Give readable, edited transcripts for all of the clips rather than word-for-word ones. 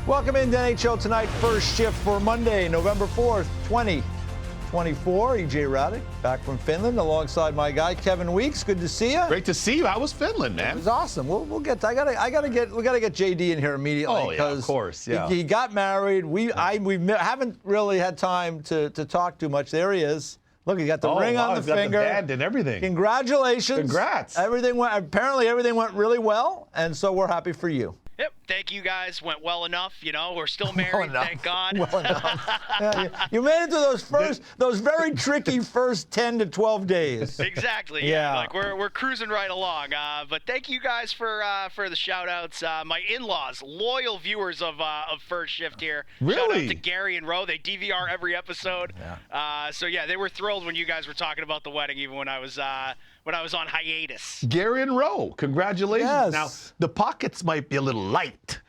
Welcome into NHL Tonight, first shift for Monday, November 4th, 2024. EJ Raddick, back from Finland, alongside my guy Kevin Weeks. Good to see you. Great to see you. How was Finland, man? It was awesome. We'll get. We gotta get JD in here immediately. Oh yeah, of course. Yeah. He got married. We haven't really had time to talk too much. There he is. Look, he got the ring on the finger. Got the band and everything. Congratulations. Congrats. Apparently everything went really well, and so we're happy for you. Yep. Thank you guys. Went well enough. You know, we're still married. Thank God. Well enough. Yeah, you made it to those very tricky first 10 to 12 days. Exactly. Yeah. Like we're cruising right along. But thank you guys for the shout outs. My in-laws, loyal viewers of First Shift here. Really? Shout out to Gary and Ro. They DVR every episode. Yeah. So yeah, they were thrilled when you guys were talking about the wedding, even when I was on hiatus. Gary and Rowe, congratulations. Yes. Now, the pockets might be a little light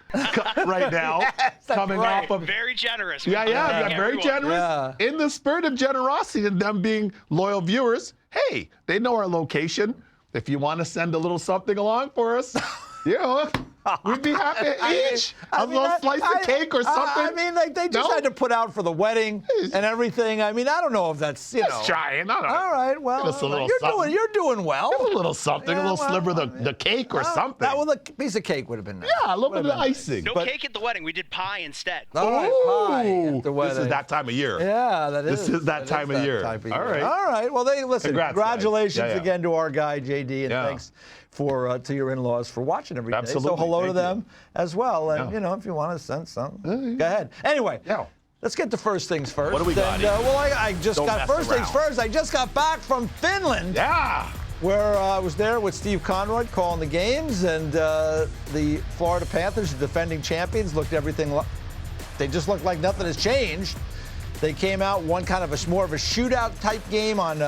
right now. Yes, coming right. off of. Very generous. Yeah, very generous. Yeah. In the spirit of generosity and them being loyal viewers, hey, they know our location. If you want to send a little something along for us, you know, we'd be happy each. A little slice of cake or something. I mean, like they just had to put out for the wedding and everything. I mean, I don't know if that's, Just trying. All right, well, Give us a little you're something. doing well. Give a little something, Yeah, a little well, sliver of the cake or something. A piece of cake would have been nice. Yeah, a little bit of icing. No cake at the wedding. We did pie instead. All right, pie at the wedding. This is that time of year. Yeah, that is. This is that time of year. Type of All year. right. All right. Well, listen. Congrats, congratulations guys. Yeah. again to our guy JD, and Yeah. thanks to your in-laws for watching every day. Absolutely. So hello to Thank them as well. And Yeah. if you want to send something, go ahead. Anyway. Yeah. Let's get to first things first. What do we got? I just Don't got mess first things around. first. I just got back from Finland. Yeah. Where I was there with Steve Conroy calling the games, and the Florida Panthers, the defending champions, they just looked like nothing has changed. They came out, won kind of more of a shootout type game on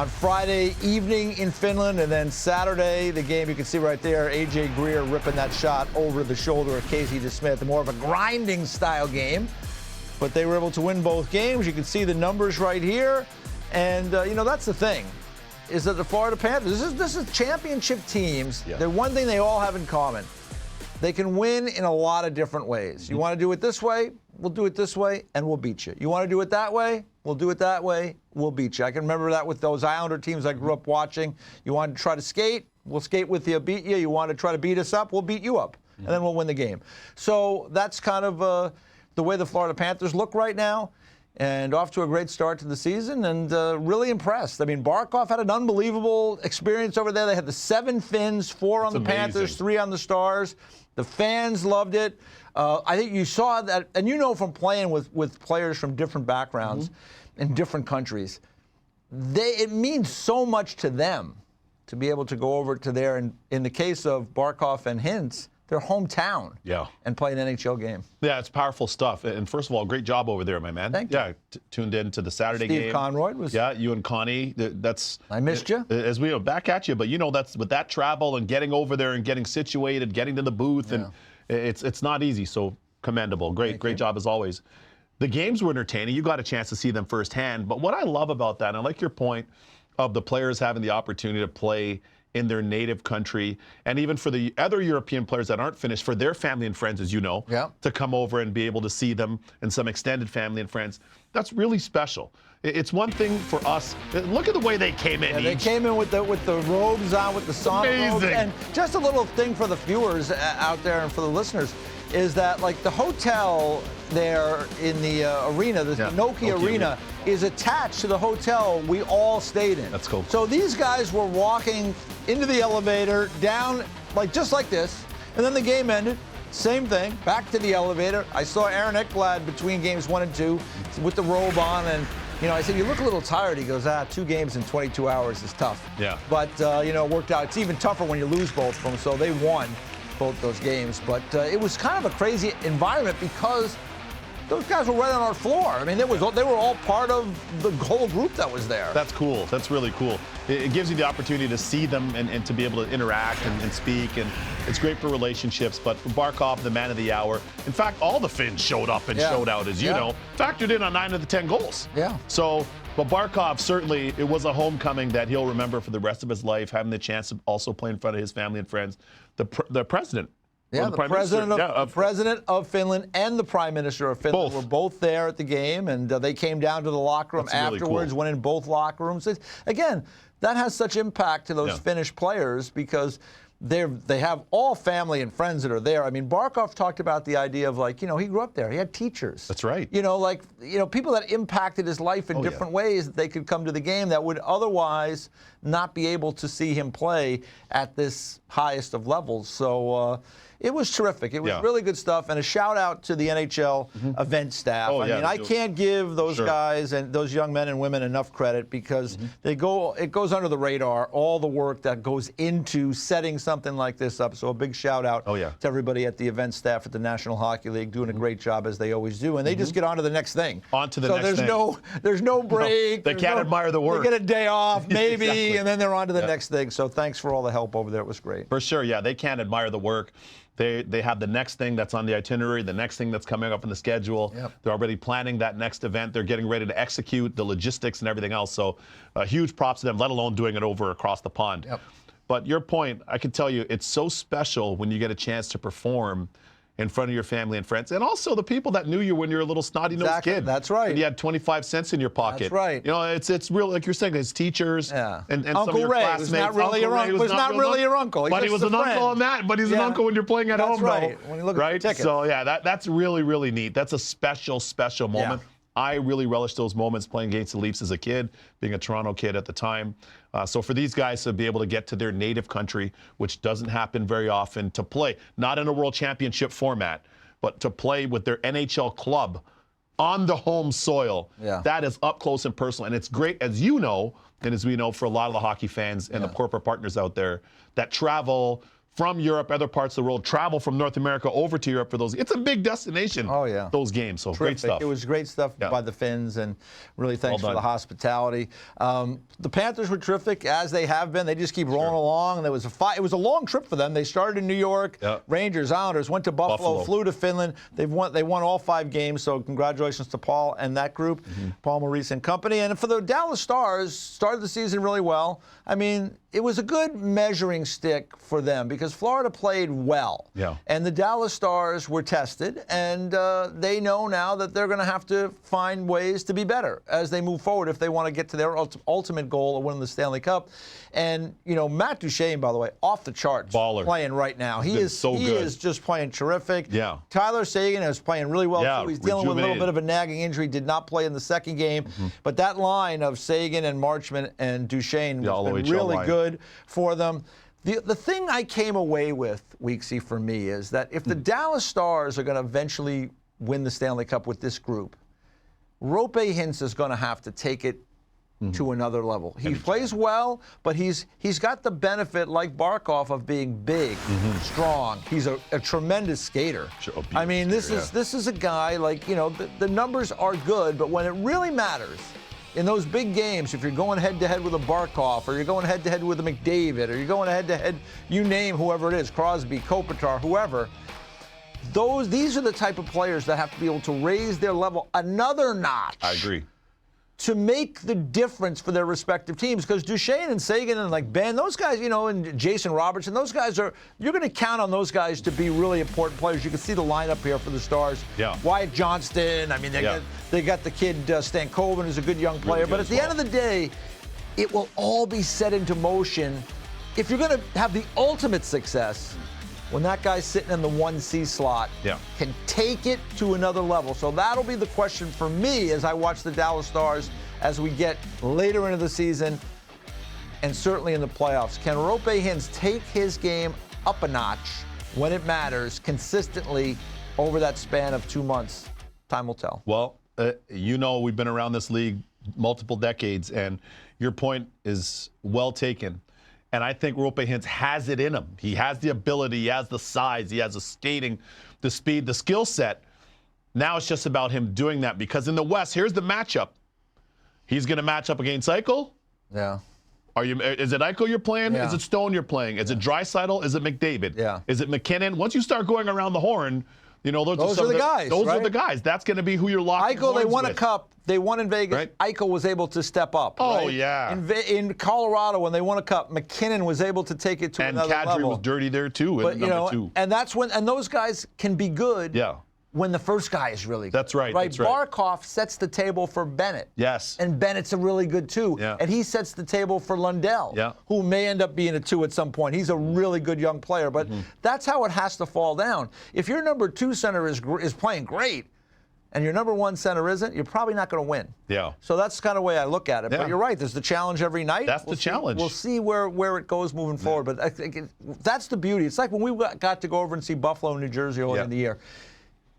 Friday evening in Finland, and then Saturday, the game you can see right there, A.J. Greer ripping that shot over the shoulder of Casey DeSmith, more of a grinding style game. But they were able to win both games. You can see the numbers right here, and that's the thing. Is that the Florida Panthers, this is championship teams. Yeah. The one thing they all have in common, they can win in a lot of different ways. You want to do it this way, we'll do it this way, and we'll beat you. You want to do it that way, we'll do it that way, we'll beat you. I can remember that with those Islander teams I grew up watching. You want to try to skate, we'll skate with you, beat you. You want to try to beat us up, we'll beat you up, and then we'll win the game. So that's kind of the way the Florida Panthers look right now. And off to a great start to the season, and really impressed. I mean, Barkov had an unbelievable experience over there. They had the 7 Finns, 4 on the amazing. Panthers, 3 on the Stars. The fans loved it. I think you saw that, and from playing with players from different backgrounds in different countries, it means so much to them to be able to go over to there. And in the case of Barkov and Hintz, their hometown, and play an NHL game. Yeah, it's powerful stuff. And first of all, great job over there, my man. Thank you. Yeah, tuned in to the Saturday game. Steve Conroy was. Yeah, you and Connie. I missed you. As we go back at you, but that's with that travel and getting over there and getting situated, getting to the booth, and it's not easy. So commendable. Great job as always. The games were entertaining. You got a chance to see them firsthand. But what I love about that, and I like your point of the players having the opportunity to play in their native country, and even for the other European players that aren't finished, for their family and friends, as you know, to come over and be able to see them and some extended family and friends. That's really special. It's one thing for us. Look at the way they came in. They came in with the robes on, with the sauna robes. And just a little thing for the viewers out there and for the listeners is that, like, the hotel there in the arena, the Nokia Arena, is attached to the hotel we all stayed in. That's cool. So these guys were walking into the elevator, down, just like this, and then the game ended. Same thing, back to the elevator. I saw Aaron Ekblad between games 1 and 2 with the robe on, and I said, you look a little tired. He goes, 2 games in 22 hours is tough. Yeah. But, it worked out. It's even tougher when you lose both of them, so they won both those games. But it was kind of a crazy environment because those guys were right on our floor. I mean, they were all part of the whole group that was there. That's cool. That's really cool. It gives you the opportunity to see them and to be able to interact and speak, and it's great for relationships. But for Barkov, the man of the hour, in fact, all the Finns showed up and showed out, as you know, factored in on 9 of the 10 goals. Yeah. So, but Barkov, certainly, it was a homecoming that he'll remember for the rest of his life, having the chance to also play in front of his family and friends. The president Yeah, Or the Prime Minister. president of Finland and the Prime Minister of Finland were both there at the game, and they came down to the locker room afterwards, went in both locker rooms. Again, that has such impact to those Finnish players because they have all family and friends that are there. I mean, Barkov talked about the idea of he grew up there. He had teachers. That's right. People that impacted his life in different ways that they could come to the game that would otherwise not be able to see him play at this highest of levels. So it was terrific. It was really good stuff. And a shout out to the NHL event staff. I can't give those guys and those young men and women enough credit because it goes under the radar, all the work that goes into setting something like this up. So a big shout out to everybody at the event staff at the National Hockey League doing a great job as they always do. And they just get on to the next thing. So there's no break. They can't admire the work. They get a day off, maybe, and then they're on to the next thing. So thanks for all the help over there. It was great. For sure, they can't admire the work. They have the next thing that's on the itinerary, the next thing that's coming up in the schedule. They're already planning that next event. They're getting ready to execute the logistics and everything else. So huge props to them, let alone doing it over across the pond. But your point, I can tell you, it's so special when you get a chance to perform in front of your family and friends, and also the people that knew you when you were a little snotty-nosed kid. That's right. And you had 25 cents in your pocket. That's right. It's real, like you're saying, his teachers and Uncle some of your Ray classmates. was not really your uncle. Was not really your uncle. But he was an uncle on that. But he's an uncle when you're playing at home, right. though. When you look at the tickets. So that's really, really neat. That's a special, special moment. I really relished those moments playing against the Leafs as a kid, being a Toronto kid at the time. So for these guys to be able to get to their native country, which doesn't happen very often, to play, not in a World Championship format, but to play with their NHL club on the home soil, that is up close and personal. And it's great, as you know, and as we know for a lot of the hockey fans and the corporate partners out there that travel from Europe, other parts of the world, travel from North America over to Europe for those. It's a big destination, those games. So great stuff. It was great stuff by the Finns, and really thanks for the hospitality. The Panthers were terrific, as they have been. They just keep rolling along. And it was a long trip for them. They started in New York, Rangers, Islanders, went to Buffalo, flew to Finland. They won all 5 games, so congratulations to Paul and that group, Paul Maurice and company. And for the Dallas Stars, started the season really well. I mean, it was a good measuring stick for them because Florida played well. And the Dallas Stars were tested, and they know now that they're going to have to find ways to be better as they move forward if they want to get to their ultimate goal of winning the Stanley Cup. And, Matt Duchene, by the way, off the charts. Baller. Playing right now. He is just playing terrific. Tyler Seguin is playing really well, too. He's dealing with a little bit of a nagging injury, did not play in the second game. But that line of Seguin and Marchment and Duchene has been really good for them. The thing I came away with, Weeksy, for me, is that if the Dallas Stars are going to eventually win the Stanley Cup with this group, Roope Hintz is going to have to take it to another level. He plays well, but he's got the benefit, like Barkov, of being big, strong. He's a tremendous skater. I mean, this is a guy the numbers are good, but when it really matters, in those big games, if you're going head-to-head with a Barkov, or you're going head-to-head with a McDavid, or you're going head-to-head, you name whoever it is, Crosby, Kopitar, whoever, these are the type of players that have to be able to raise their level another notch. I agree. To make the difference for their respective teams, because Duchene and Seguin and Ben, those guys, and Jason Robertson, those guys you're going to count on those guys to be really important players. You can see the lineup here for the Stars. Wyatt Johnston, I mean, they got the kid Stankoven, who's a good young player. But at the end of the day, it will all be set into motion if you're going to have the ultimate success. When that guy's sitting in the 1C slot, can take it to another level. So that'll be the question for me as I watch the Dallas Stars as we get later into the season and certainly in the playoffs. Can Roope Hintz take his game up a notch when it matters consistently over that span of 2 months? Time will tell. Well, we've been around this league multiple decades, and your point is well taken. And I think Roope Hintz has it in him. He has the ability, he has the size, he has the skating, the speed, the skill set. Now it's just about him doing that, because in the West, here's the matchup. He's going to match up against Eichel. Is it Eichel you're playing? Is it Stone you're playing? Is it Draisaitl? Is it McDavid? Is it McKinnon? Once you start going around the horn, You know, those are the guys. Those right? are the guys. That's going to be who you're locking Eichel, they won with. a cup. They won in Vegas. Right. Eichel was able to step up. Oh, right? yeah. In Colorado, when they won a cup, McKinnon was able to take it to another level. And Kadri was dirty there, too, but, number 2. And that's when, and those guys can be good. Yeah. When the first guy is really good. That's right. Right. That's right. Barkov sets the table for Bennett. Yes. And Bennett's a really good 2. Yeah. And he sets the table for Lundell, who may end up being a 2 at some point. He's a really good young player. But that's how it has to fall down. If your number 2 center is playing great, and your number 1 center isn't, you're probably not going to win. Yeah. So that's kind of the way I look at it. Yeah. But you're right. There's the challenge every night. That's the challenge. We'll see where it goes moving forward. But I think that's the beauty. It's like when we got to go over and see Buffalo, New Jersey earlier in the year.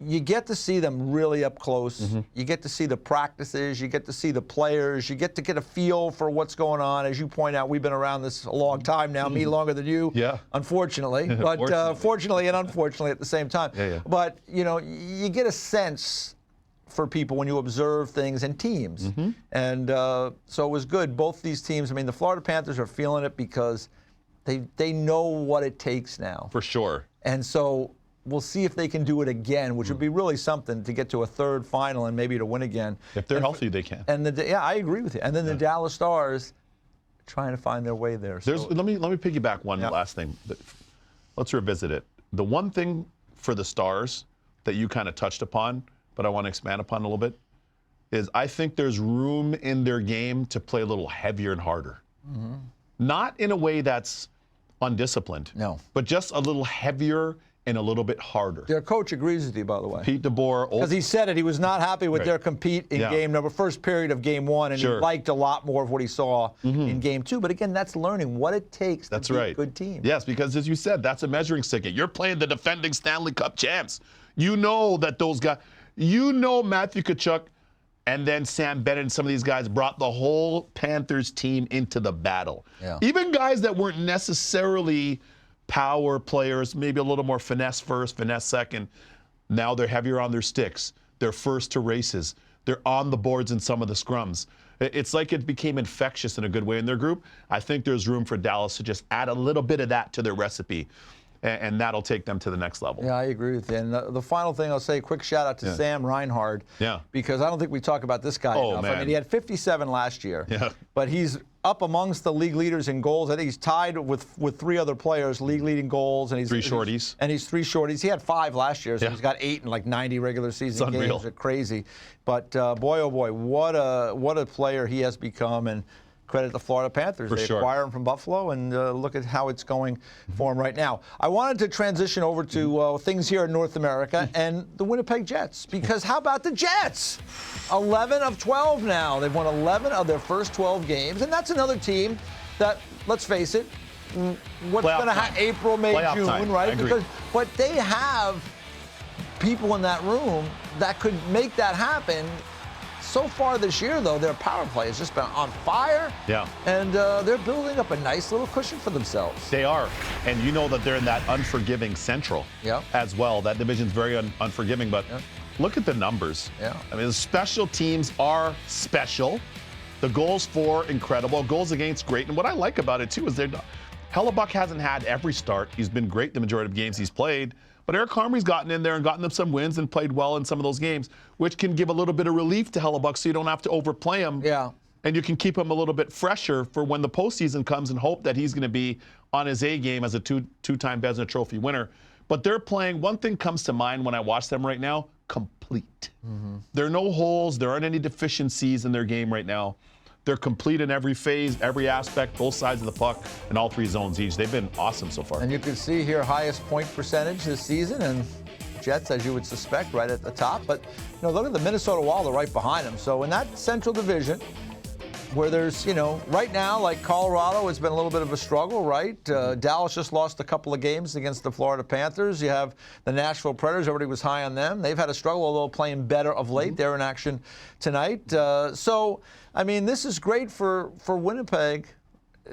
You get to see them really up close. You get to see the practices. You get to see the players. You get to get a feel for what's going on. As you point out, we've been around this a long time now, me longer than you, unfortunately. But fortunately and unfortunately at the same time. But, you get a sense for people when you observe things in teams. And so it was good. Both these teams, I mean, the Florida Panthers are feeling it because they know what it takes now. For sure. And so we'll see if they can do it again, which would be really something to get to a third final and maybe to win again. If they're healthy, they can. And I agree with you. And then the Dallas Stars trying to find their way there. So, let me piggyback one last thing. Let's revisit it. The one thing for the Stars that you kind of touched upon, but I want to expand upon a little bit, is I think there's room in their game to play a little heavier and harder. Not in a way that's undisciplined. No. But just a little heavier and a little bit harder. Their coach agrees with you, by the way. Pete DeBoer. Because he said it. He was not happy with their compete in first period of game 1, and he liked a lot more of what he saw in game 2. But again, that's learning what it takes to be a good team. Yes, because as you said, that's a measuring stick. You're playing the defending Stanley Cup champs. You know that those guys, Matthew Tkachuk and then Sam Bennett and some of these guys brought the whole Panthers team into the battle. Yeah. Even guys that weren't necessarily power players, maybe a little more finesse first, finesse second. Now they're heavier on their sticks. They're first to races. They're on the boards in some of the scrums. It's like it became infectious in a good way in their group. I think there's room for Dallas to just add a little bit of that to their recipe, and that'll take them to the next level. Yeah, I agree with you. And the final thing I'll say, quick shout out to Sam Reinhard. Yeah. Because I don't think we talk about this guy enough. Man. I mean, he had 57 last year. Yeah. But he's up amongst the league leaders in goals. I think he's tied with 3 other players, league leading goals. And he's 3 shorties. And he's 3 shorties. He had 5 last year, so he's got 8 in like 90 regular season games. It's crazy. But boy, oh boy, what a player he has become. And credit the Florida Panthers. They acquire him from Buffalo, and look at how it's going for him right now. I wanted to transition over to things here in North America and the Winnipeg Jets, because how about the Jets? 11 of 12 now. They've won 11 of their first 12 games, and that's another team that, let's face it, what's going to happen April, May, June, right? But they have people in that room that could make that happen. So far this year, though, their power play has just been on fire. Yeah. And they're building up a nice little cushion for themselves. They are. And you know that they're in that unforgiving Central as well. That division's very unforgiving. But look at the numbers. Yeah. I mean, the special teams are special. The goals for, incredible. Goals against, great. And what I like about it, too, is Hellebuck hasn't had every start. He's been great the majority of games he's played. But Eric Comrie's gotten in there and gotten them some wins and played well in some of those games, which can give a little bit of relief to Hellebuck so you don't have to overplay him. Yeah. And you can keep him a little bit fresher for when the postseason comes and hope that he's going to be on his A game as a two-time Vezina Trophy winner. But they're playing, one thing comes to mind when I watch them right now, complete. There are no holes. There aren't any deficiencies in their game right now. They're complete in every phase, every aspect, both sides of the puck, and all 3 zones each. They've been awesome so far. And you can see here highest point percentage this season, and Jets, as you would suspect, right at the top. But look at the Minnesota Wild, they're right behind them. So in that Central Division, where there's, right now, like Colorado, it's been a little bit of a struggle, right? Dallas just lost a couple of games against the Florida Panthers. You have the Nashville Predators, everybody was high on them. They've had a struggle, although playing better of late. They're in action tonight. So, I mean, this is great for Winnipeg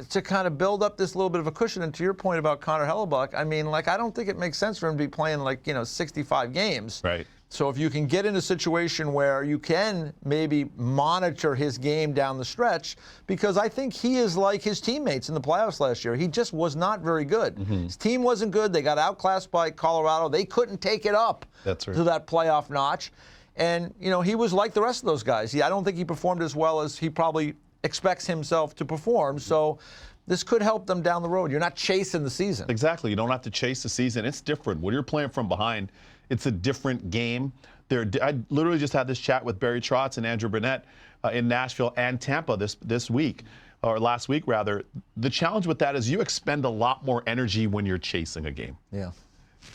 to kind of build up this little bit of a cushion. And to your point about Connor Hellebuck, I mean, I don't think it makes sense for him to be playing 65 games. Right. So if you can get in a situation where you can maybe monitor his game down the stretch, because I think he is like his teammates in the playoffs last year. He just was not very good. His team wasn't good. They got outclassed by Colorado. They couldn't take it up to that playoff notch. And, you know, he was like the rest of those guys. I don't think he performed as well as he probably expects himself to perform. So this could help them down the road. You're not chasing the season. Exactly. You don't have to chase the season. It's different. When you're playing from behind, it's a different game. I literally just had this chat with Barry Trotz and Andrew Burnett in Nashville and Tampa this week, or last week rather. The challenge with that is you expend a lot more energy when you're chasing a game. Yeah.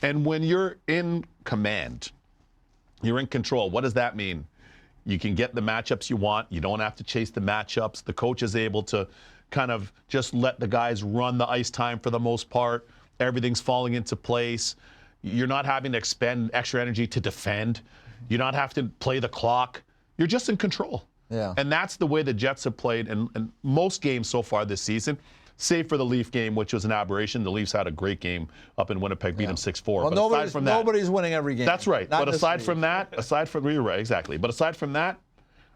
And when you're in command, you're in control. What does that mean? You can get the matchups you want. You don't have to chase the matchups. The coach is able to kind of just let the guys run the ice time for the most part. Everything's falling into place. You're not having to expend extra energy to defend. You're not having to play the clock. You're just in control. Yeah. And that's the way the Jets have played in most games so far this season, save for the Leaf game, which was an aberration. The Leafs had a great game up in Winnipeg, beat them 6-4. Well, but aside from that, nobody's winning every game. That's right. Not But aside from that, you're right, exactly. But aside from that,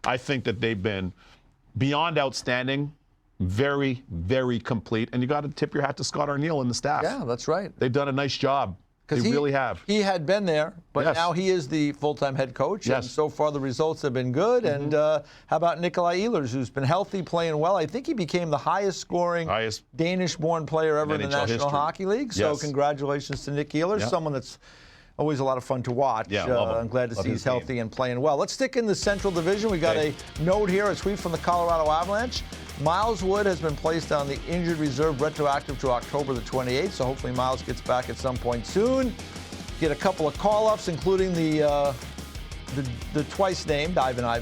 I think that they've been beyond outstanding, very, very complete. And you got to tip your hat to Scott Arniel and the staff. Yeah, that's right. They've done a nice job. They really have. He had been there, but now he is the full-time head coach. Yes. And so far the results have been good. And how about Nikolai Ehlers, who's been healthy, playing well? I think he became the highest-scoring Danish-born player ever in the National history. Hockey League. So Yes. congratulations to Nick Ehlers, someone that's always a lot of fun to watch. Yeah, love him. I'm glad to Love see his he's healthy and playing well. Let's stick in the Central Division. We got a note here, a tweet from the Colorado Avalanche. Miles Wood has been placed on the injured reserve retroactive to October the 28th, so hopefully Miles gets back at some point soon. Get a couple of call-ups, including the twice named Ivan. I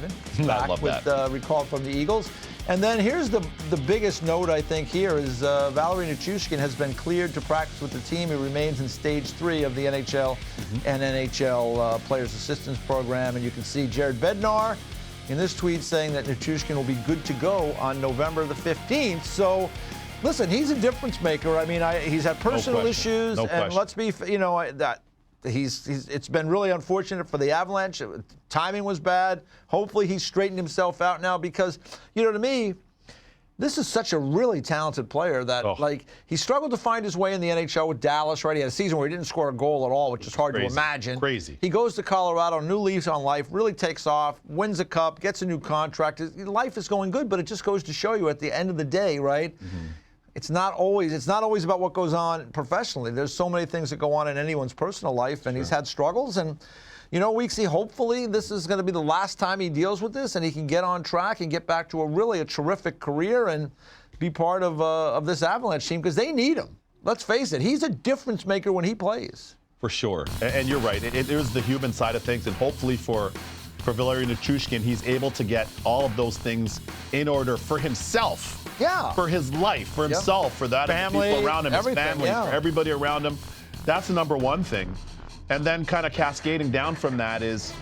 love that. Recalled from the Eagles. And then here's the biggest note, I think, here is Valeri Nichushkin has been cleared to practice with the team. He remains in Stage 3 of the NHL and NHL Players Assistance Program. And you can see Jared Bednar in this tweet saying that Nichushkin will be good to go on November the 15th. So, listen, he's a difference maker. I mean, he's had personal issues. And let's be, that it's been really unfortunate for the Avalanche. Timing was bad. Hopefully he straightened himself out now because, to me, this is such a really talented player that, he struggled to find his way in the NHL with Dallas, right? He had a season where he didn't score a goal at all, which is hard to imagine. Crazy. He goes to Colorado, new lease on life, really takes off, wins a cup, gets a new contract. Life is going good, but it just goes to show you at the end of the day, right? It's not always about what goes on professionally. There's so many things that go on in anyone's personal life, and he's had struggles. And, Weeksy, hopefully this is going to be the last time he deals with this, and he can get on track and get back to a terrific career and be part of this Avalanche team because they need him. Let's face it, he's a difference maker when he plays. For sure. And you're right. It is the human side of things, and hopefully for Valeri Nichushkin, he's able to get all of those things in order for himself. Yeah. For his life, for himself, for that family, people around him, his family, for everybody around him. That's the number one thing. And then kind of cascading down from that is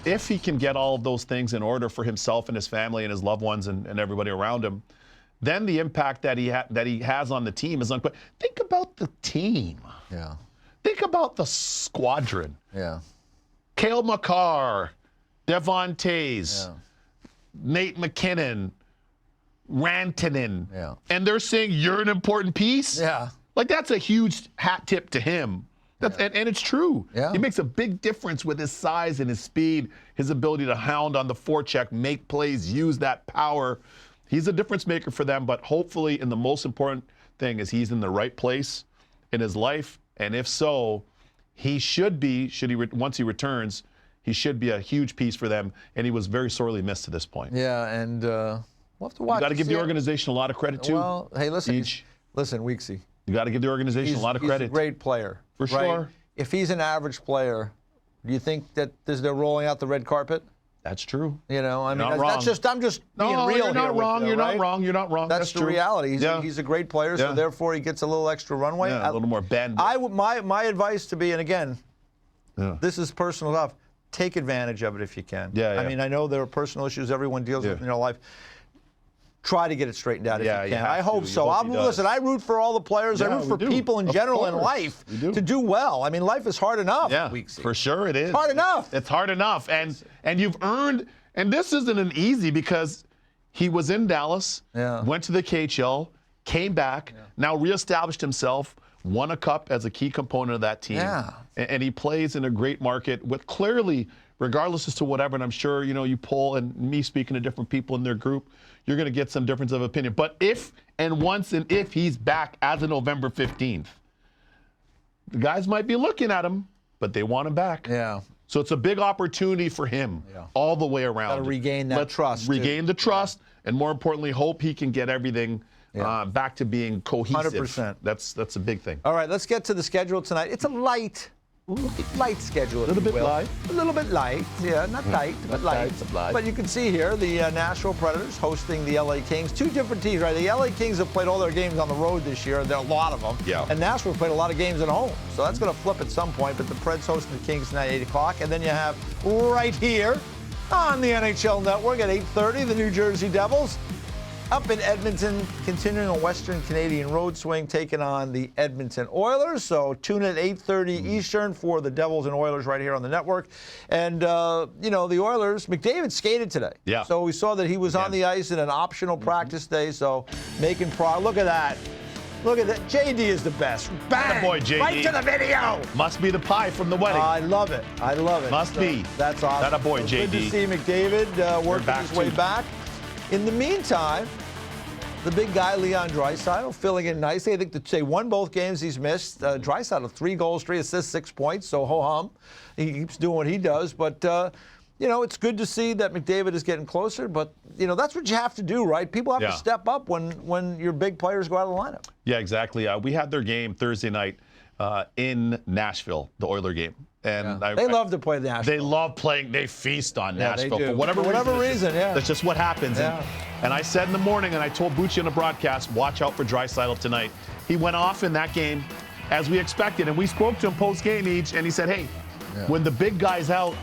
if he can get all of those things in order for himself and his family and his loved ones and everybody around him, then the impact that he has on the team is unquestionable. Think about the team. Yeah. Think about the squadron. Yeah. Cale Makar, Devon Tays, Nate McKinnon, Rantanen. Yeah. And they're saying you're an important piece? Yeah. Like, that's a huge hat tip to him. And it's true. Yeah. He makes a big difference with his size and his speed, his ability to hound on the forecheck, make plays, use that power. He's a difference maker for them, but hopefully, and the most important thing is he's in the right place in his life. And if so, he should be, once he returns, he should be a huge piece for them. And he was very sorely missed to this point. Yeah, and we'll have to watch. You got to give the organization a lot of credit, too. Well, hey, listen, Weeksy. You got to give the organization a lot of credit. He's a great player. For sure. If he's an average player, do you think that they're rolling out the red carpet? That's true. I'm just being no, real you're not here. Wrong. You're not wrong. You're not wrong. That's the true. reality. He's a great player, so therefore he gets a little extra runway. Yeah, a little more bend. My advice to be, and again, this is personal stuff. Take advantage of it if you can. Yeah. I mean, I know there are personal issues everyone deals with in their life. try to get it straightened out if Yeah, you you can. have I hope to. so. You hope he does. Listen, I root for all the players. I Yeah, root for we do. people in Of general in course. life We do. to do well. I mean, life is hard enough. Yeah, for sure it is. Hard enough. It's hard enough. And you've earned, and this isn't an easy because he was in Dallas, went to the KHL, came back, now reestablished himself, won a cup as a key component of that team. Yeah. And he plays in a great market with clearly, regardless as to whatever, and I'm sure, you poll and me speaking to different people in their group, you're going to get some difference of opinion. But if he's back as of November 15th, the guys might be looking at him, but they want him back. Yeah. So it's a big opportunity for him all the way around. Got to regain that trust. Regain the trust, and more importantly, hope he can get everything back to being cohesive. 100%. That's a big thing. All right, let's get to the schedule tonight. It's a light schedule. A little bit light. A little bit light. Yeah, not tight, but light. Light. But you can see here the Nashville Predators hosting the LA Kings. Two different teams, right? The LA Kings have played all their games on the road this year. There are a lot of them. Yeah. And Nashville played a lot of games at home. So that's going to flip at some point. But the Preds hosting the Kings tonight at 8 o'clock. And then you have right here on the NHL Network at 8:30, the New Jersey Devils up in Edmonton, continuing a Western Canadian road swing, taking on the Edmonton Oilers. So tune in at 8:30 Eastern for the Devils and Oilers right here on the network. And, the Oilers, McDavid skated today. Yeah. So we saw that he was on the ice in an optional practice day, so making progress. Look at that. Look at that. JD is the best. Bang! Attaboy, JD. Right to the video. Must be the pie from the wedding. I love it. Must be. That's awesome. Attaboy, So JD. good to see McDavid working back his way too. back. In the meantime, the big guy, Leon Draisaitl, filling in nicely. I think they won both games he's missed. Draisaitl, 3 goals, 3 assists, 6 points. So ho-hum. He keeps doing what he does. But, it's good to see that McDavid is getting closer. But, that's what you have to do, right? People have to step up when your big players go out of the lineup. Yeah, exactly. We had their game Thursday night in Nashville, the Oiler game. And They love to play the Nashville. They love playing. They feast on Yeah, they Nashville do. for whatever reason. Yeah. That's just what happens. Yeah. And I said in the morning, and I told Bucci on the broadcast, watch out for Draisaitl tonight. He went off in that game as we expected, and we spoke to him post-game and he said, hey, when the big guy's out,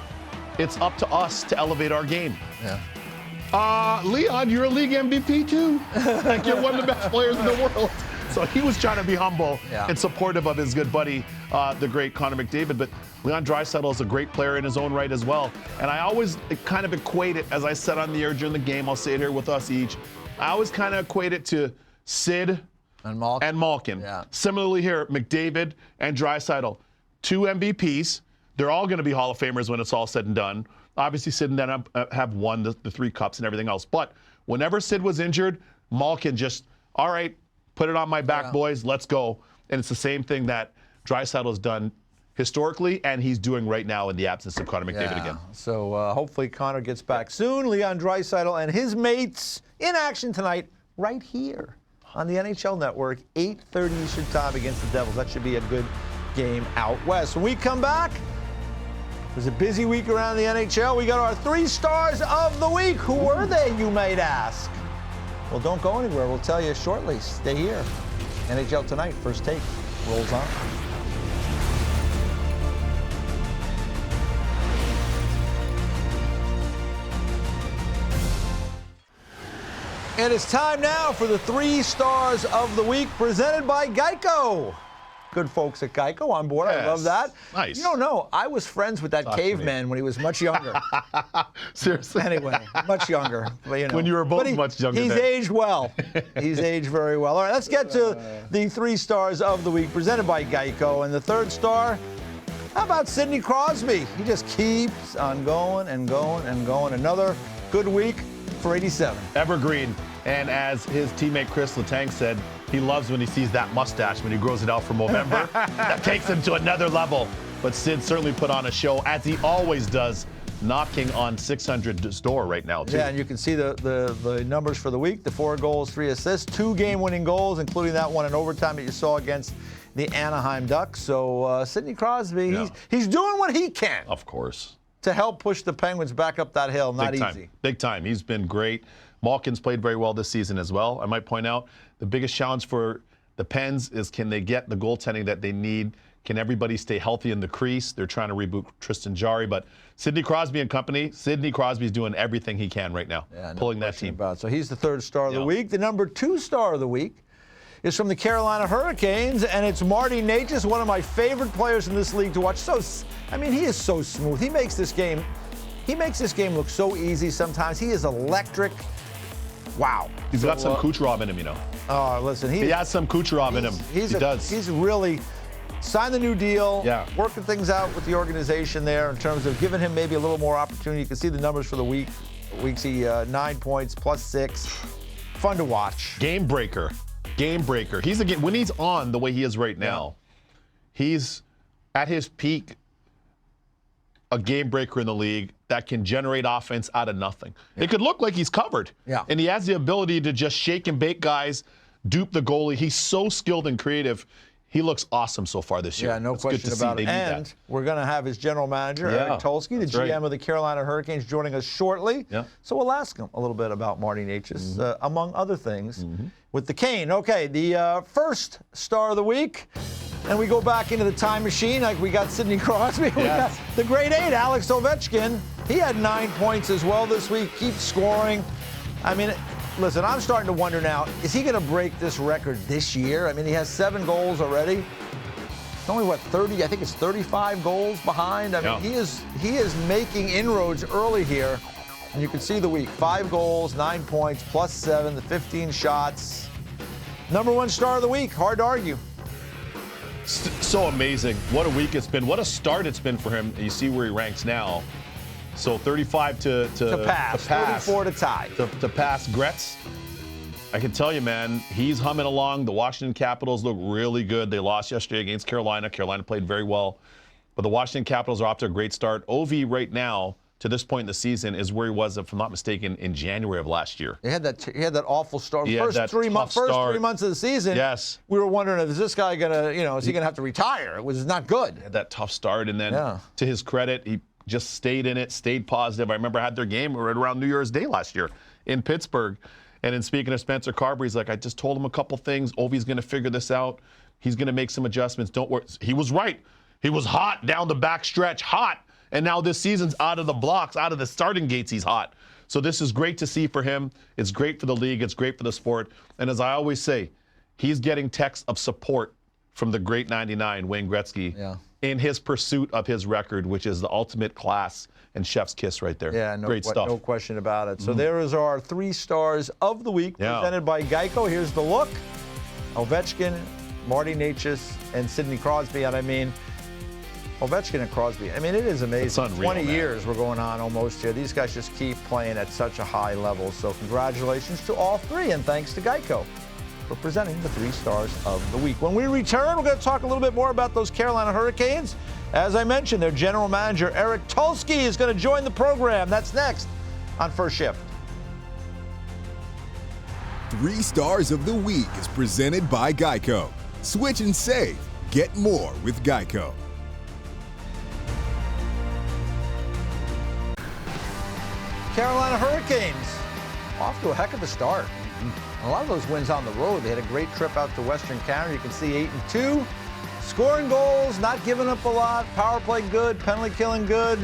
it's up to us to elevate our game. Yeah. Leon, you're a league MVP too. Like, you're one of the best players in the world. So he was trying to be humble and supportive of his good buddy, the great Connor McDavid. But Leon Draisaitl is a great player in his own right as well. And I always kind of equate it, as I said on the air during the game, I'll say it here with us each, I always kind of equate it to Sid And Malkin. Yeah. Similarly here, McDavid and Draisaitl, 2 MVPs. They're all going to be Hall of Famers when it's all said and done. Obviously, Sid and Dan have won the 3 cups and everything else. But whenever Sid was injured, Malkin just, all right, put it on my back, boys, let's go. And it's the same thing that Draisaitl has done historically, and he's doing right now in the absence of Connor McDavid again. So hopefully Connor gets back soon. Leon Draisaitl and his mates in action tonight right here on the NHL Network, 8:30 Eastern Time against the Devils. That should be a good game out west. When we come back, it was a busy week around the NHL. We got our 3 stars of the week. Who were they, you might ask? Well, don't go anywhere. We'll tell you shortly. Stay here. NHL Tonight, First Take, rolls on. And it's time now for the 3 stars of the week presented by Geico. Good folks at Geico on board. Yes. I love that. Nice. You don't know, I was friends with that caveman when he was much younger. Seriously. Anyway, much younger. But, When you were both much younger He's then. aged well. He's aged very well. All right, let's get to the 3 stars of the week presented by Geico. And the 3rd star, how about Sidney Crosby? He just keeps on going and going and going. Another good week for 87. Evergreen. And as his teammate Chris Letang said, he loves when he sees that mustache when he grows it out for Movember. That takes him to another level. But Sid certainly put on a show, as he always does, knocking on 600's door right now, too. Yeah, and you can see the numbers for the week, the 4 goals, 3 assists, 2 game-winning goals, including that one in overtime that you saw against the Anaheim Ducks. So Sidney Crosby, he's doing what he can. Of course. To help push the Penguins back up that hill. Not easy. Big time. He's been great. Malkin's played very well this season as well. I might point out the biggest challenge for the Pens is, can they get the goaltending that they need Can everybody stay healthy in the crease? They're trying to reboot Tristan Jarry, but Sidney Crosby and company, Sidney Crosby's doing everything he can right now, pulling that team. So he's the third star of the week. The number 2 star of the week is from the Carolina Hurricanes, and it's Marty Necas, one of my favorite players in this league to watch. He is so smooth. He makes this game look so easy sometimes. He is electric. Wow. He's got some Kucherov in him, you know. Oh, listen. He has some Kucherov in him. He does. He's really signed the new deal, yeah, working things out with the organization there in terms of giving him maybe a little more opportunity. You can see the numbers for the week. He 9 points, +6. Fun to watch. Game breaker. When he's on the way he is right now, he's at his peak, a game breaker in the league that can generate offense out of nothing. It could look like he's covered. Yeah. And he has the ability to just shake and bake guys, dupe the goalie. He's so skilled and creative. He looks awesome so far this year. Yeah, no question about it. And we're going to have his general manager, Eric Tulsky, the GM of the Carolina Hurricanes, joining us shortly. Yeah. So we'll ask him a little bit about Marty Necas, among other things, with the Cane. Okay, the first star of the week. And we go back into the time machine. Like we got Sidney Crosby. We got the grade 8, Alex Ovechkin. He had 9 points as well this week. Keeps scoring. I mean, listen, I'm starting to wonder now, is he going to break this record this year? I mean, he has 7 goals already. It's only, 30? I think it's 35 goals behind. I mean, he is making inroads early here. And you can see the week. 5 goals, 9 points, +7, the 15 shots. Number 1 star of the week. Hard to argue. So amazing. What a week it's been. What a start it's been for him. You see where he ranks now. So 35 to pass. 34 to tie. To pass Gretz. I can tell you, man, he's humming along. The Washington Capitals look really good. They lost yesterday against Carolina. Carolina played very well. But the Washington Capitals are off to a great start. Ovi right now, to this point in the season, is where he was, if I'm not mistaken, in January of last year. He had that awful start. First 3 months of the season. Yes. We were wondering, is this guy is he gonna have to retire? It was not good. He had that tough start, and then to his credit, he just stayed in it, stayed positive. I remember I had their game right around New Year's Day last year in Pittsburgh. And then speaking of Spencer Carber, he's like, I just told him a couple things. Ovi's gonna figure this out. He's gonna make some adjustments. Don't worry. He was right. He was hot down the back stretch, hot. And now this season's out of the blocks, out of the starting gates, he's hot. So this is great to see for him. It's great for the league. It's great for the sport. And as I always say, he's getting texts of support from the great 99, Wayne Gretzky, in his pursuit of his record, which is the ultimate class and chef's kiss right there. Yeah, great stuff. No question about it. So there is our 3 stars of the week presented by Geico. Here's the look. Ovechkin, Marty Necas, and Sidney Crosby. And I mean, Ovechkin and Crosby, I mean, it is amazing. It's unreal, 20 man. years we're going on almost here. These guys just keep playing at such a high level. So congratulations to all 3, and thanks to Geico for presenting the 3 stars of the week. When we return, we're going to talk a little bit more about those Carolina Hurricanes. As I mentioned, their general manager, Eric Tulsky, is going to join the program. That's next on First Shift. 3 stars of the week is presented by Geico. Switch and save. Get more with Geico. Carolina Hurricanes off to a heck of a start. A lot of those wins on the road. They had a great trip out to Western Canada. You can see 8-2. Scoring goals, not giving up a lot. Power play good, penalty killing good.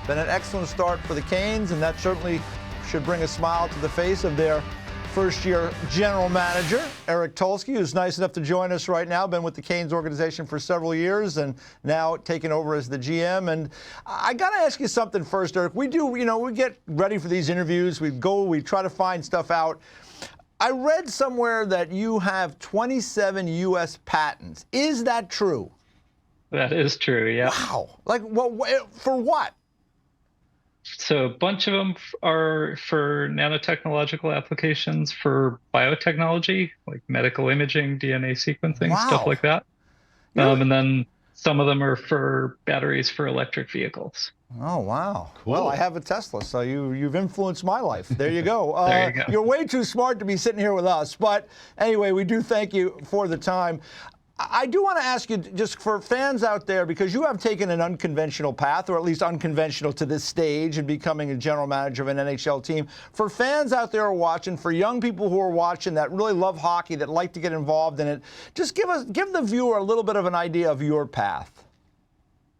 Been an excellent start for the Canes, and that certainly should bring a smile to the face of their first-year general manager, Eric Tulsky, who's nice enough to join us right now. Been with the Canes organization for several years and now taking over as the GM. And I got to ask you something first, Eric. We get ready for these interviews. We try to find stuff out. I read somewhere that you have 27 U.S. patents. Is that true? That is true, yeah. Wow. Like, for what? So a bunch of them are for nanotechnological applications for biotechnology, like medical imaging, DNA sequencing, stuff like that. And then some of them are for batteries for electric vehicles. Oh, wow. Cool. Well, I have a Tesla, so you've influenced my life. There you go. There you go. You're way too smart to be sitting here with us. But anyway, we do thank you for the time. I do want to ask you, just for fans out there, because you have taken an unconventional path, or at least unconventional to this stage, and becoming a general manager of an NHL team. For fans out there who are watching, for young people who are watching that really love hockey, that like to get involved in it, just give the viewer a little bit of an idea of your path.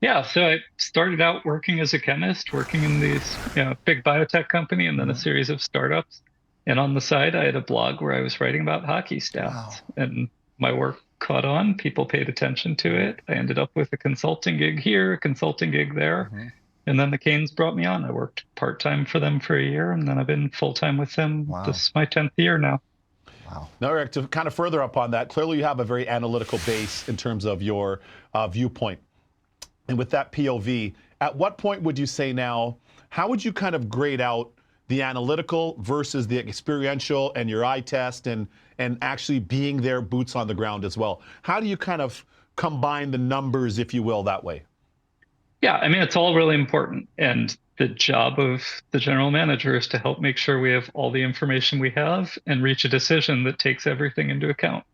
Yeah, so I started out working as a chemist, working in these big biotech company, and then a series of startups. And on the side, I had a blog where I was writing about hockey stats, and my work caught on. People paid attention to it. I ended up with a consulting gig here, a consulting gig there. And then the Canes brought me on. I worked part-time for them for a year, and then I've been full-time with them. This is my 10th year now. Wow. Now, Eric, to kind of further up on that, clearly you have a very analytical base in terms of your viewpoint. And with that POV, at what point would you say now, how would you kind of grade out the analytical versus the experiential and your eye test and actually being there, boots on the ground as well? How do you kind of combine the numbers, if you will, that way? Yeah, I mean, it's all really important. And the job of the general manager is to help make sure we have all the information we have and reach a decision that takes everything into account.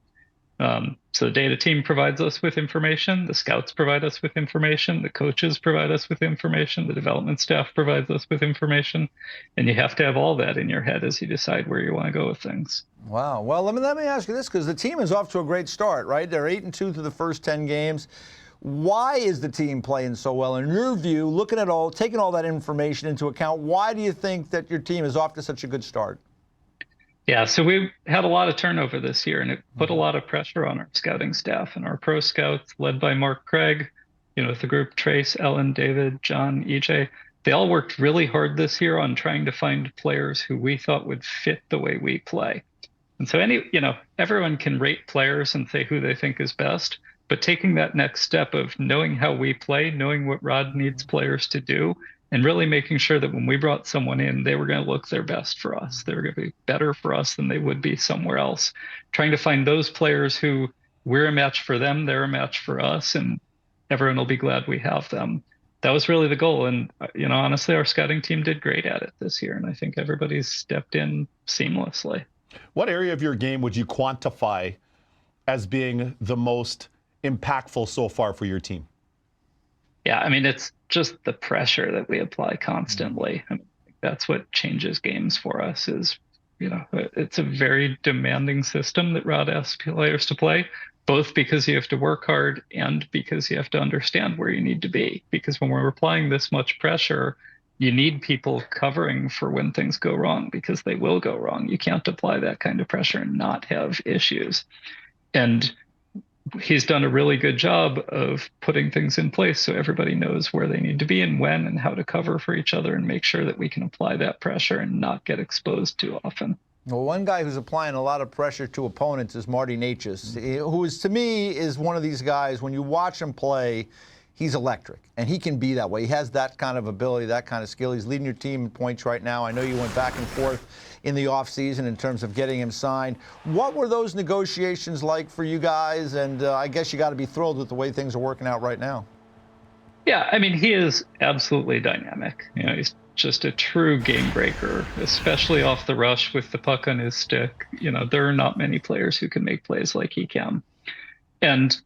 So the data team provides us with information, the scouts provide us with information, the coaches provide us with information, the development staff provides us with information, and you have to have all that in your head as you decide where you want to go with things. Wow. Well, let me ask you this, because the team is off to a great start, right? They're 8-2 through the first 10 games. Why is the team playing so well? In your view, looking at all, taking all that information into account, why do you think that your team is off to such a good start? Yeah, so we had a lot of turnover this year, and it put a lot of pressure on our scouting staff and our pro scouts, led by Mark Craig, the group Trace, Ellen, David, John, EJ. They all worked really hard this year on trying to find players who we thought would fit the way we play. And so everyone can rate players and say who they think is best, but taking that next step of knowing how we play, knowing what Rod needs players to do, and really making sure that when we brought someone in, they were going to look their best for us. They were going to be better for us than they would be somewhere else. Trying to find those players who we're a match for them, they're a match for us, and everyone will be glad we have them. That was really the goal. And, honestly, our scouting team did great at it this year, and I think everybody's stepped in seamlessly. What area of your game would you quantify as being the most impactful so far for your team? Yeah, I mean, it's just the pressure that we apply constantly. I mean, that's what changes games for us is, it's a very demanding system that Rod asks players to play, both because you have to work hard and because you have to understand where you need to be. Because when we're applying this much pressure, you need people covering for when things go wrong, because they will go wrong. You can't apply that kind of pressure and not have issues. And he's done a really good job of putting things in place so everybody knows where they need to be and when and how to cover for each other and make sure that we can apply that pressure and not get exposed too often. Well, one guy who's applying a lot of pressure to opponents is Marty Necas, who is, to me, is one of these guys, when you watch him play, he's electric, and he can be that way. He has that kind of ability, that kind of skill. He's leading your team in points right now. I know you went back and forth in the offseason in terms of getting him signed. What were those negotiations like for you guys? And I guess you got to be thrilled with the way things are working out right now. Yeah, I mean, he is absolutely dynamic. He's just a true game breaker, especially off the rush with the puck on his stick. There are not many players who can make plays like he can. And,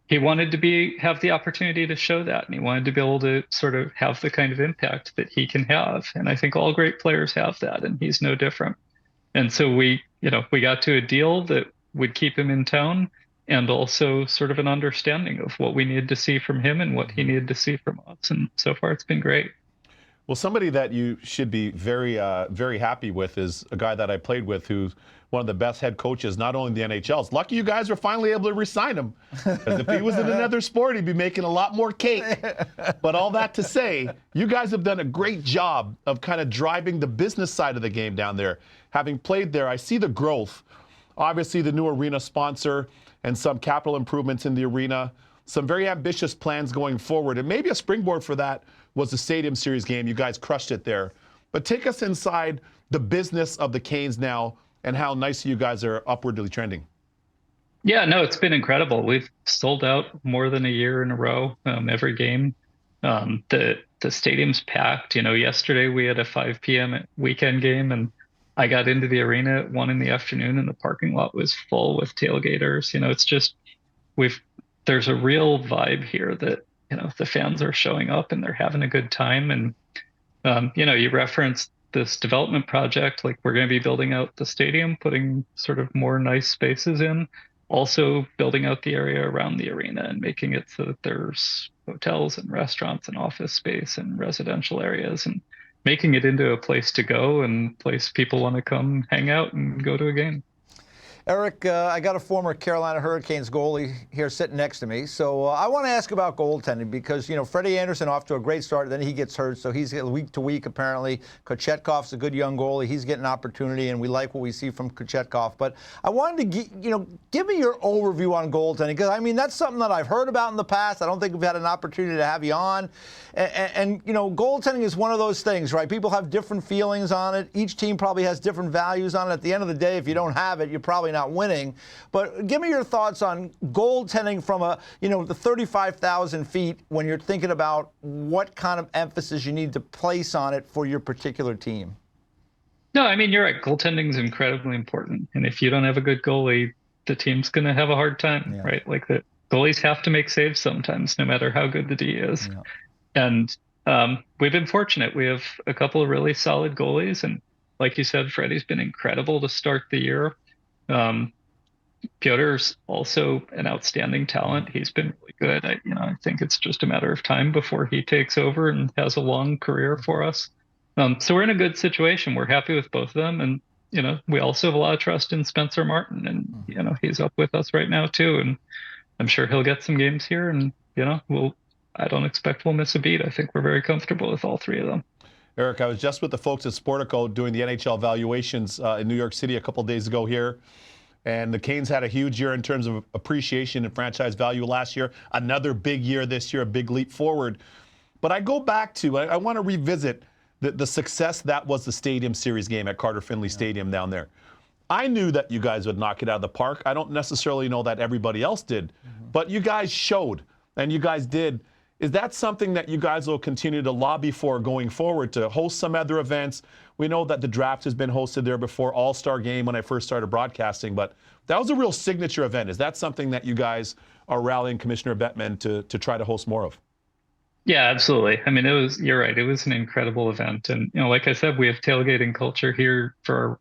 he wanted to have the opportunity to show that, and he wanted to be able to sort of have the kind of impact that he can have. And I think all great players have that, and he's no different. And so we got to a deal that would keep him in town, and also sort of an understanding of what we needed to see from him and what he needed to see from us. And so far, it's been great. Well, somebody that you should be very, very happy with is a guy that I played with who's one of the best head coaches, not only in the NHL. It's lucky you guys were finally able to re-sign him. Because if he was in another sport, he'd be making a lot more cake. But all that to say, you guys have done a great job of kind of driving the business side of the game down there. Having played there, I see the growth. Obviously, the new arena sponsor and some capital improvements in the arena. Some very ambitious plans going forward. And maybe a springboard for that was the Stadium Series game. You guys crushed it there. But take us inside the business of the Canes now and how nice you guys are upwardly trending. Yeah, no, it's been incredible. We've sold out more than a year in a row, every game. The stadium's packed. Yesterday we had a 5 p.m. weekend game, and I got into the arena at 1 PM and the parking lot was full with tailgaters. It's just there's a real vibe here that the fans are showing up and they're having a good time. And you referenced this development project, like we're going to be building out the stadium, putting sort of more nice spaces in, also building out the area around the arena and making it so that there's hotels and restaurants and office space and residential areas, and making it into a place to go and place people want to come hang out and go to a game. Eric, I got a former Carolina Hurricanes goalie here sitting next to me. So I want to ask about goaltending because, Freddie Anderson off to a great start. Then he gets hurt, so he's week to week, apparently. Kochetkov's a good young goalie. He's getting an opportunity, and we like what we see from Kochetkov. But I wanted to, give me your overview on goaltending because, that's something that I've heard about in the past. I don't think we've had an opportunity to have you on. And goaltending is one of those things, right? People have different feelings on it. Each team probably has different values on it. At the end of the day, if you don't have it, you're probably not winning. But give me your thoughts on goaltending from the 35,000 feet when you're thinking about what kind of emphasis you need to place on it for your particular team. No, you're right. Goaltending is incredibly important. And if you don't have a good goalie, the team's going to have a hard time, right? Like the goalies have to make saves sometimes, no matter how good the D is. Yeah. And we've been fortunate. We have a couple of really solid goalies. And like you said, Freddie's been incredible to start the year. Piotr's also an outstanding talent. He's been really good. I think it's just a matter of time before he takes over and has a long career for us. So we're in a good situation. We're happy with both of them. And, we also have a lot of trust in Spencer Martin. And, he's up with us right now, too. And I'm sure he'll get some games here. And, I don't expect we'll miss a beat. I think we're very comfortable with all three of them. Eric, I was just with the folks at Sportico doing the NHL valuations in New York City a couple of days ago here. And the Canes had a huge year in terms of appreciation and franchise value last year. Another big year this year, a big leap forward. But I go back to, I want to revisit the success that was the Stadium Series game at Carter Finley Stadium down there. I knew that you guys would knock it out of the park. I don't necessarily know that everybody else did. But you guys showed, and you guys did. Is that something that you guys will continue to lobby for going forward, to host some other events? We know that the draft has been hosted there before, All-Star Game when I first started broadcasting, but that was a real signature event. Is that something that you guys are rallying Commissioner Bettman to try to host more of? Yeah, absolutely. You're right. It was an incredible event. And, like I said, we have tailgating culture here for,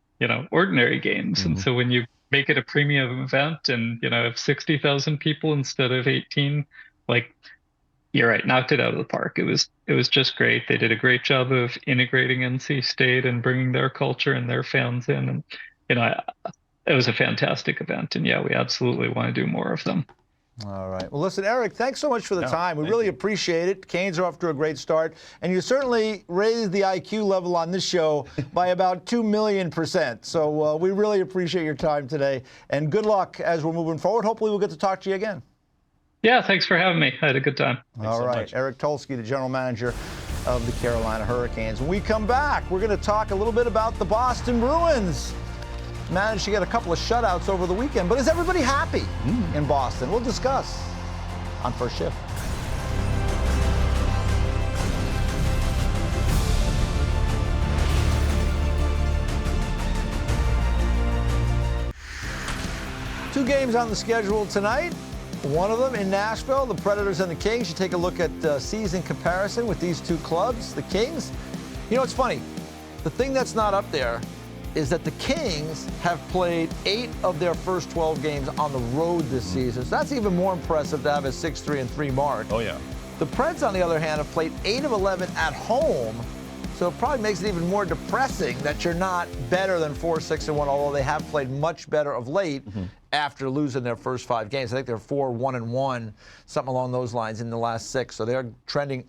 ordinary games. And so when you make it a premium event and, have 60,000 people instead of 18, you're right, knocked it out of the park. It was just great. They did a great job of integrating NC State and bringing their culture and their fans in. And, it was a fantastic event. And, we absolutely want to do more of them. All right. Well, listen, Eric, thanks so much for the time. We really appreciate it. Canes are off to a great start. And you certainly raised the IQ level on this show by about 2,000,000%. So we really appreciate your time today. And good luck as we're moving forward. Hopefully we'll get to talk to you again. Yeah, thanks for having me. I had a good time. All right. Eric Tulsky, the general manager of the Carolina Hurricanes. When we come back, we're going to talk a little bit about the Boston Bruins. Managed to get a couple of shutouts over the weekend, but is everybody happy in Boston? We'll discuss on First Shift. Two games on the schedule tonight. One of them in Nashville, the Predators and the Kings. You take a look at season comparison with these two clubs. The Kings, it's funny. The thing that's not up there is that the Kings have played 8 of their first 12 games on the road this season. So that's even more impressive to have a 6-3-3 mark. Oh, yeah. The Preds, on the other hand, have played 8 of 11 at home. So it probably makes it even more depressing that you're not better than 4-6-1, although they have played much better of late after losing their first 5 games. I think they're 4-1-1, something along those lines in the last 6. So they're trending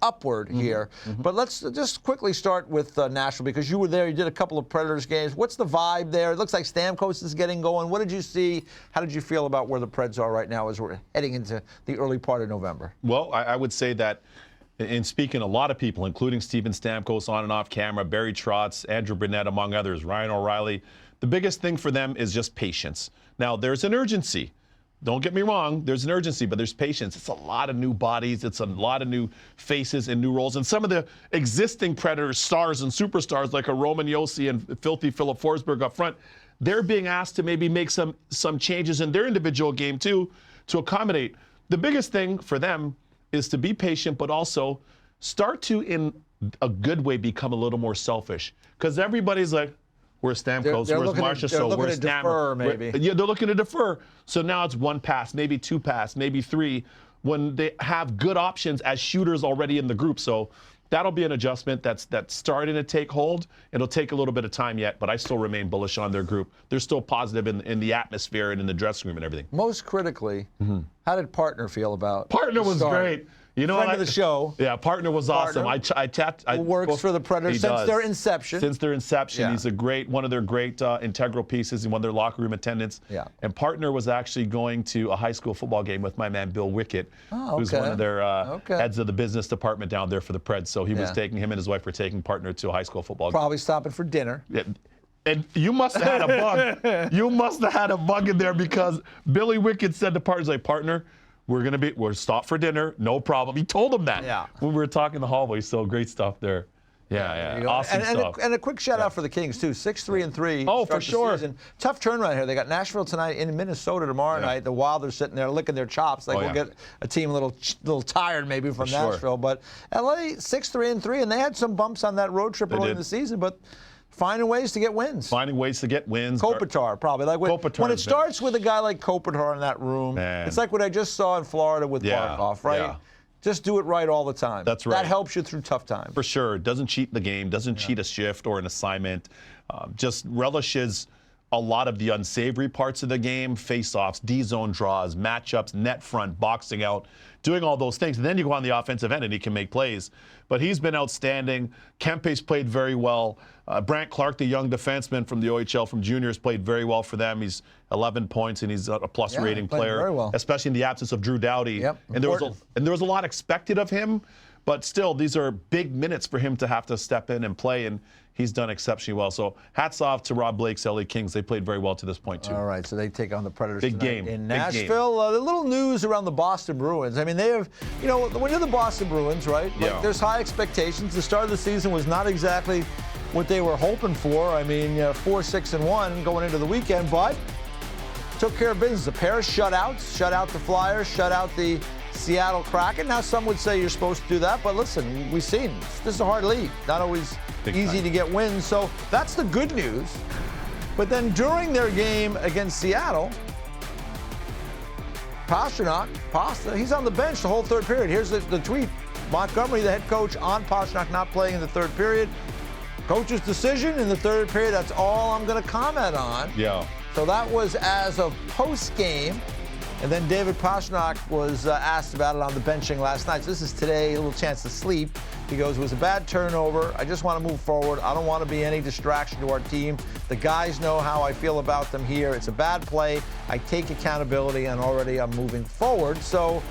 upward here. But let's just quickly start with Nashville, because you were there. You did a couple of Predators games. What's the vibe there? It looks like Stamkos is getting going. What did you see? How did you feel about where the Preds are right now as we're heading into the early part of November? Well, I would say that in speaking to a lot of people, including Steven Stamkos on and off camera, Barry Trotz, Andrew Burnett, among others, Ryan O'Reilly, the biggest thing for them is just patience. Now, there's an urgency. don't get me wrong, there's an urgency, but there's patience. It's a lot of new bodies. It's a lot of new faces and new roles. And some of the existing Predators, stars and superstars like a Roman Josi and filthy Philip Forsberg up front, they're being asked to maybe make some changes in their individual game too to accommodate. The biggest thing for them is to be patient, but also start to, in a good way, become a little more selfish. Because everybody's like, where's Stamkos? Where's Marchessault? Where's Stammer? Maybe. Yeah, they're looking to defer. So now it's one pass, maybe two pass, maybe three, when they have good options as shooters already in the group. So that'll be an adjustment that's starting to take hold. It'll take a little bit of time yet, but I still remain bullish on their group. They're still positive in the atmosphere and in the dressing room and everything. Most critically, how did Partner feel about Partner was great. You know, friend of the show. Yeah, Partner was awesome. I works for the Predators since their inception. Since their inception, Yeah. he's one of their great integral pieces and one of their locker room attendants. Yeah. And Partner was actually going to a high school football game with my man Bill Wickett, who's one of their heads of the business department down there for the Preds. So he was taking him and his wife were taking Partner to a high school football game. Probably stopping for dinner. Yeah. And you must have had a bug. You must have had a bug in there because Billy Wickett said to Partner, like, Partner, we're stop for dinner, no problem. He told him that when we were talking in the hallway. So great stuff there. Yeah. Awesome stuff. And a quick shout out for the Kings too. 6-3-3. Oh, for sure. Season. Tough turnaround here. They got Nashville tonight, in Minnesota tomorrow night. The Wild are sitting there licking their chops. Like we'll get a team a little tired maybe from Nashville. But LA 6-3-3, and they had some bumps on that road trip early in the season, but finding ways to get wins. Kopitar, probably. Like when it starts with a guy like Kopitar in that room, it's like what I just saw in Florida with Barkov, right? Yeah. Just do it right all the time. That's right. That helps you through tough times. For sure. Doesn't cheat the game, doesn't cheat a shift or an assignment. Just relishes a lot of the unsavory parts of the game, face-offs, D-zone draws, matchups, net front, boxing out, doing all those things. And then you go on the offensive end and he can make plays. But he's been outstanding. Kempe's played very well. Brant Clark, the young defenseman from the OHL from juniors, played very well for them. He's 11 points and he's a plus rating player, very well. especially in the absence of Drew Doughty. Yep, and there was a lot expected of him, but still, these are big minutes for him to have to step in and play, and he's done exceptionally well. So hats off to Rob Blake's LA Kings. They played very well to this point, too. All right, so they take on the Predators Big tonight game. in Big Nashville. The little news around the Boston Bruins. I mean, they have, when you're the Boston Bruins, right? Like, there's high expectations. The start of the season was not exactly what they were hoping for. I mean, 4-6-1 going into the weekend, but took care of business. A pair of shutouts, shut out the Flyers, shut out the Seattle Kraken. Now, some would say you're supposed to do that, but listen, we've seen this is a hard league. Not always easy to get wins, so that's the good news. But then during their game against Seattle, Pastrnak, he's on the bench the whole third period. Here's the tweet. Montgomery, the head coach, on Pastrnak not playing in the third period. Coach's decision in the third period, that's all I'm going to comment on. Yeah. So that was as of post-game. And then David Pastrnak was asked about it on the benching last night. So this is today, a little chance to sleep. He goes, it was a bad turnover. I just want to move forward. I don't want to be any distraction to our team. The guys know how I feel about them here. It's a bad play. I take accountability, and already I'm moving forward. So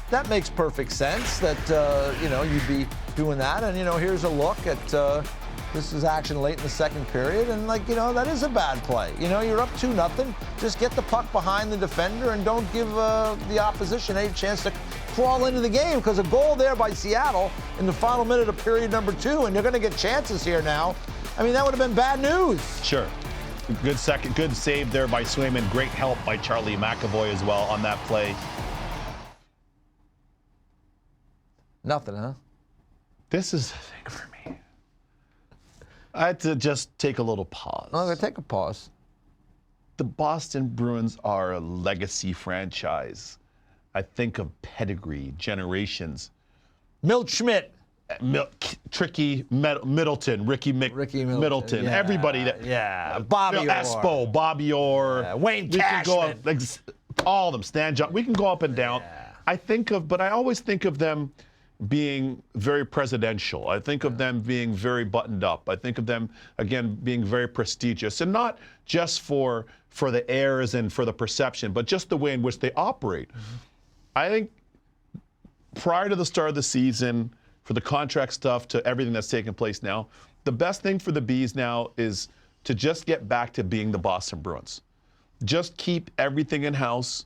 that makes perfect sense that, you'd be doing that. And, here's a look at this is action late in the second period. And, that is a bad play. You're up 2-0. Just get the puck behind the defender and don't give the opposition any chance to crawl into the game, because a goal there by Seattle in the final minute of period number 2, and you're going to get chances here now. I mean, that would have been bad news. Sure. Good save there by Swayman. Great help by Charlie McAvoy as well on that play. Nothing, huh? This is the thing for me. I had to just take a little pause. I'm going to take a pause. The Boston Bruins are a legacy franchise. I think of pedigree, generations. Milt Schmidt. Tricky Middleton, Ricky Middleton, yeah, everybody that. Yeah, Bobby Orr. Espo, Bobby Orr. Wayne we can go Cashman. up, all of them, Stan John. We can go up and down. Yeah. But I always think of them being very presidential. I think of them being very buttoned up. I think of them, again, being very prestigious, and not just for the airs and for the perception, but just the way in which they operate. Mm-hmm. I think prior to the start of the season, for the contract stuff to everything that's taking place now, the best thing for the Bees now is to just get back to being the Boston Bruins. Just keep everything in-house.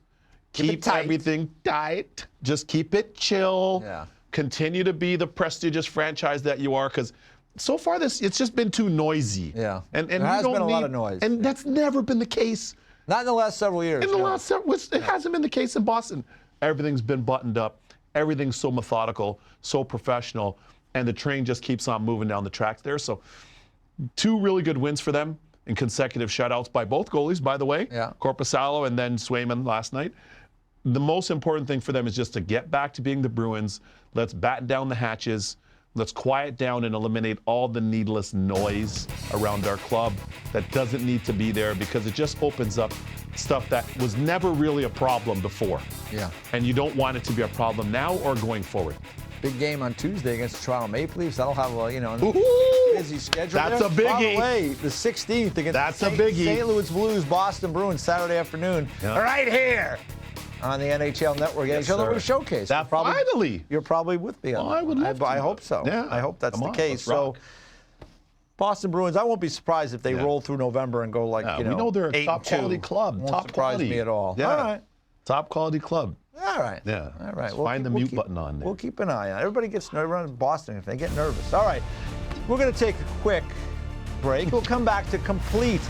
Keep everything tight. Just keep it chill. Yeah. Continue to be the prestigious franchise that you are, because so far it's just been too noisy. Yeah. And there has been a lot of noise. And that's never been the case. Not in the last several years. It hasn't been the case in Boston. Everything's been buttoned up. Everything's so methodical, so professional, and the train just keeps on moving down the tracks there. So 2 really good wins for them in consecutive shutouts by both goalies, by the way. Yeah. Korpisalo and then Swayman last night. The most important thing for them is just to get back to being the Bruins. Let's batten down the hatches. Let's quiet down and eliminate all the needless noise around our club that doesn't need to be there, because it just opens up stuff that was never really a problem before. Yeah. And you don't want it to be a problem now or going forward. Big game on Tuesday against the Toronto Maple Leafs. That'll have a busy schedule. That's there. a biggie. By the way, the 16th against That's a biggie. St. Louis Blues, Boston Bruins, Saturday afternoon, right here on the NHL Network. Yes, NHL Network sir. Showcase. Finally. You're probably with me on that. I would love to. I hope so. Yeah. I hope that's Come the on, case. let's So, rock. Boston Bruins, I won't be surprised if they roll through November and go we know they're a 8-2. top quality club. Won't Top surprise quality. me at all. Yeah. All right. Top quality club. All right. Yeah. All right. Just find the mute button on there. We'll keep an eye on it. Everybody gets nervous around Boston if they get nervous. All right. We're going to take a quick break. We'll come back to complete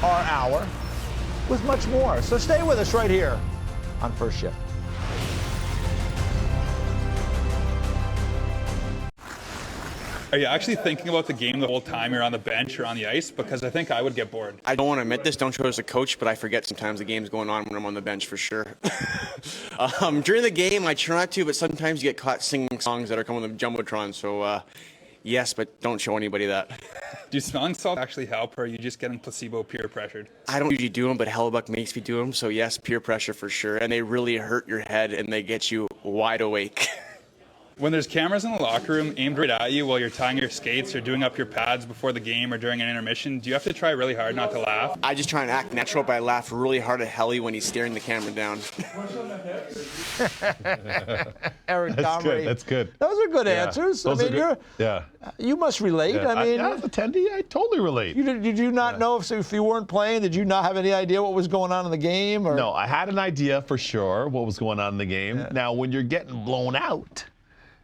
our hour with much more. So stay with us right here on First Shift. Are you actually thinking about the game the whole time you're on the bench or on the ice? Because I think I would get bored. I don't want to admit this, don't show it as a coach, but I forget sometimes the game's going on when I'm on the bench for sure. During the game, I try not to, but sometimes you get caught singing songs that are coming on the Jumbotron, so yes, but don't show anybody that. Do smelling salts actually help, or are you just getting placebo peer pressured? I don't usually do them, but Hellebuck makes me do them, so yes, peer pressure for sure, and they really hurt your head and they get you wide awake. When there's cameras in the locker room aimed right at you while you're tying your skates or doing up your pads before the game or during an intermission, do you have to try really hard not to laugh? I just try and act natural, but I laugh really hard at Helly when he's staring the camera down. Eric That's good. That's good. Those are good answers. Those I mean, are good. you must relate. Yeah. I mean, as an attendee, I totally relate. Did you not know if you weren't playing? Did you not have any idea what was going on in the game? Or? No, I had an idea for sure what was going on in the game. Yeah. Now, when you're getting blown out,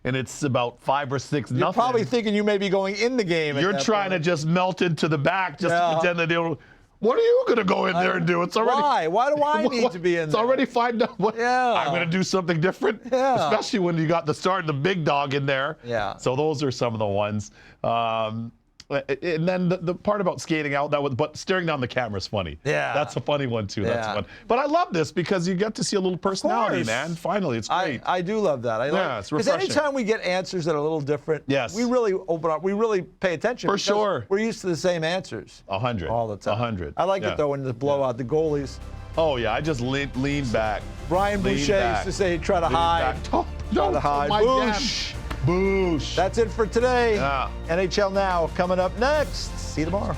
and it's about 5 or 6 You're nothing. probably thinking you may be going in the game. You're trying to just melt into the back just to pretend that they'll. What are you going to go in there and do? It's already. Why? Why do I need to be in there? It's already 5-0. Yeah. I'm going to do something different. Yeah. Especially when you got the big dog in there. Yeah. So those are some of the ones. And then the part about skating out, but staring down the camera is funny. Yeah. That's a funny one too. That's Yeah. fun. But I love this because you get to see a little personality, course. man. Finally, it's great. I do love that. It's Because refreshing. anytime we get answers that are a little different, Yes. we really open up. We really pay attention. For because sure. We're used to the same answers. 100. All the time. 100. I like Yeah. it though when the blowout, the goalies. Oh yeah, I just lean back. Brian Lean Boucher back. used to say, try to Lean hide. back. Oh, Try no, to hide. my Boosh. damn. Boosh. That's it for today. Yeah. NHL Now coming up next. See you tomorrow.